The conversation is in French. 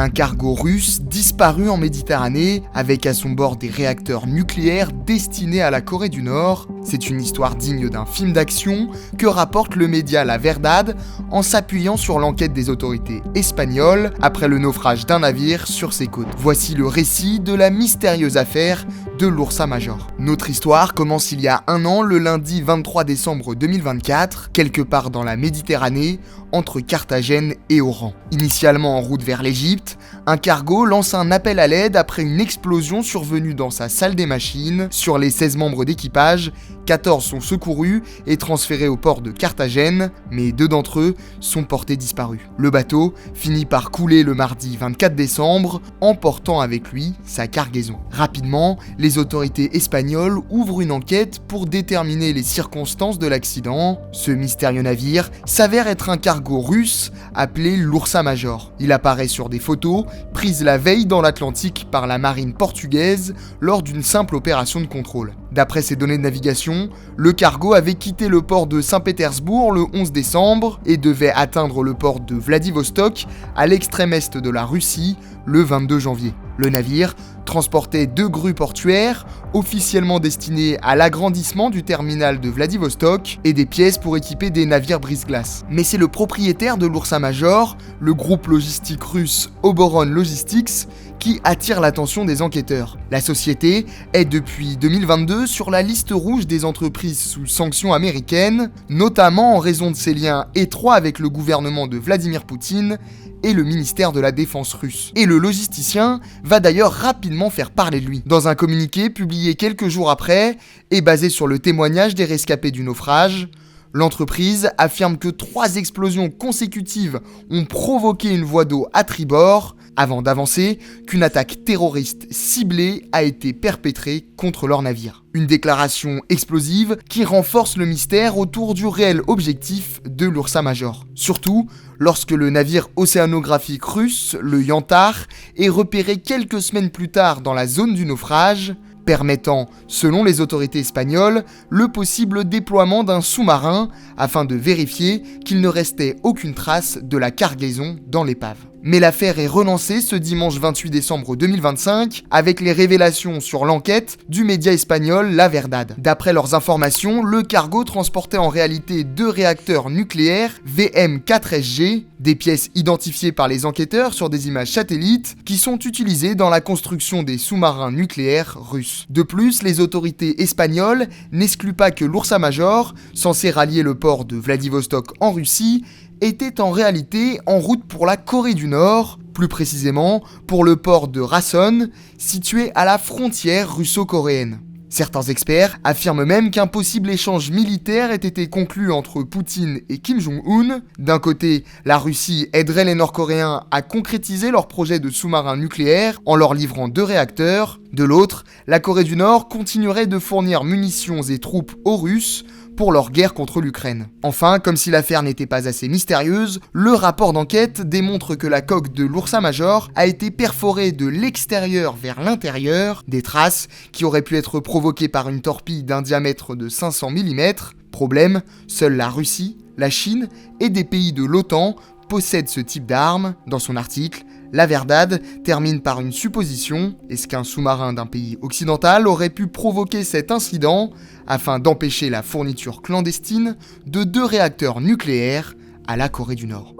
Un cargo russe disparu en Méditerranée avec à son bord des réacteurs nucléaires destinés à la Corée du Nord. C'est une histoire digne d'un film d'action que rapporte le média La Verdad en s'appuyant sur l'enquête des autorités espagnoles après le naufrage d'un navire sur ses côtes. Voici le récit de la mystérieuse affaire de l'Ursa Major. Notre histoire commence il y a un an, le lundi 23 décembre 2024, quelque part dans la Méditerranée, entre Carthagène et Oran. Initialement en route vers l'Égypte, un cargo lance un appel à l'aide après une explosion survenue dans sa salle des machines. Sur les 16 membres d'équipage, 14 sont secourus et transférés au port de Carthagène, mais 2 d'entre eux sont portés disparus. Le bateau finit par couler le mardi 24 décembre, emportant avec lui sa cargaison. Rapidement, les autorités espagnoles ouvrent une enquête pour déterminer les circonstances de l'accident. Ce mystérieux navire s'avère être un cargo russe appelé l'Ursa Major. Il apparaît sur des photos prises la veille dans l'Atlantique par la marine portugaise lors d'une simple opération de contrôle. D'après ces données de navigation, le cargo avait quitté le port de Saint-Pétersbourg le 11 décembre et devait atteindre le port de Vladivostok à l'extrême est de la Russie le 22 janvier. Le navire transportait 2 grues portuaires, officiellement destinées à l'agrandissement du terminal de Vladivostok et des pièces pour équiper des navires brise-glace. Mais c'est le propriétaire de l'Ursa Major, le groupe logistique russe Oboron Logistics, qui attire l'attention des enquêteurs. La société est depuis 2022 sur la liste rouge des entreprises sous sanctions américaines, notamment en raison de ses liens étroits avec le gouvernement de Vladimir Poutine et le ministère de la Défense russe. Et le logisticien va d'ailleurs rapidement faire parler de lui. Dans un communiqué publié quelques jours après, et basé sur le témoignage des rescapés du naufrage, l'entreprise affirme que 3 explosions consécutives ont provoqué une voie d'eau à tribord, avant d'avancer qu'une attaque terroriste ciblée a été perpétrée contre leur navire. Une déclaration explosive qui renforce le mystère autour du réel objectif de l'Ursa Major. Surtout lorsque le navire océanographique russe, le Yantar, est repéré quelques semaines plus tard dans la zone du naufrage, permettant, selon les autorités espagnoles, le possible déploiement d'un sous-marin afin de vérifier qu'il ne restait aucune trace de la cargaison dans l'épave. Mais l'affaire est relancée ce dimanche 28 décembre 2025 avec les révélations sur l'enquête du média espagnol La Verdad. D'après leurs informations, le cargo transportait en réalité 2 réacteurs nucléaires VM4SG, des pièces identifiées par les enquêteurs sur des images satellites qui sont utilisées dans la construction des sous-marins nucléaires russes. De plus, les autorités espagnoles n'excluent pas que l'Ursa Major, censé rallier le port de Vladivostok en Russie, était en réalité en route pour la Corée du Nord, plus précisément pour le port de Rasson, situé à la frontière russo-coréenne. Certains experts affirment même qu'un possible échange militaire ait été conclu entre Poutine et Kim Jong-un. D'un côté, la Russie aiderait les Nord-Coréens à concrétiser leur projet de sous-marin nucléaire en leur livrant 2 réacteurs. De l'autre, la Corée du Nord continuerait de fournir munitions et troupes aux Russes pour leur guerre contre l'Ukraine. Enfin, comme si l'affaire n'était pas assez mystérieuse, le rapport d'enquête démontre que la coque de l'Ursa Major a été perforée de l'extérieur vers l'intérieur, des traces qui auraient pu être provoquées par une torpille d'un diamètre de 500 mm. Problème, seule la Russie, la Chine et des pays de l'OTAN possèdent ce type d'armes. Dans son article, La Verdad termine par une supposition. Est-ce qu'un sous-marin d'un pays occidental aurait pu provoquer cet incident afin d'empêcher la fourniture clandestine de 2 réacteurs nucléaires à la Corée du Nord ?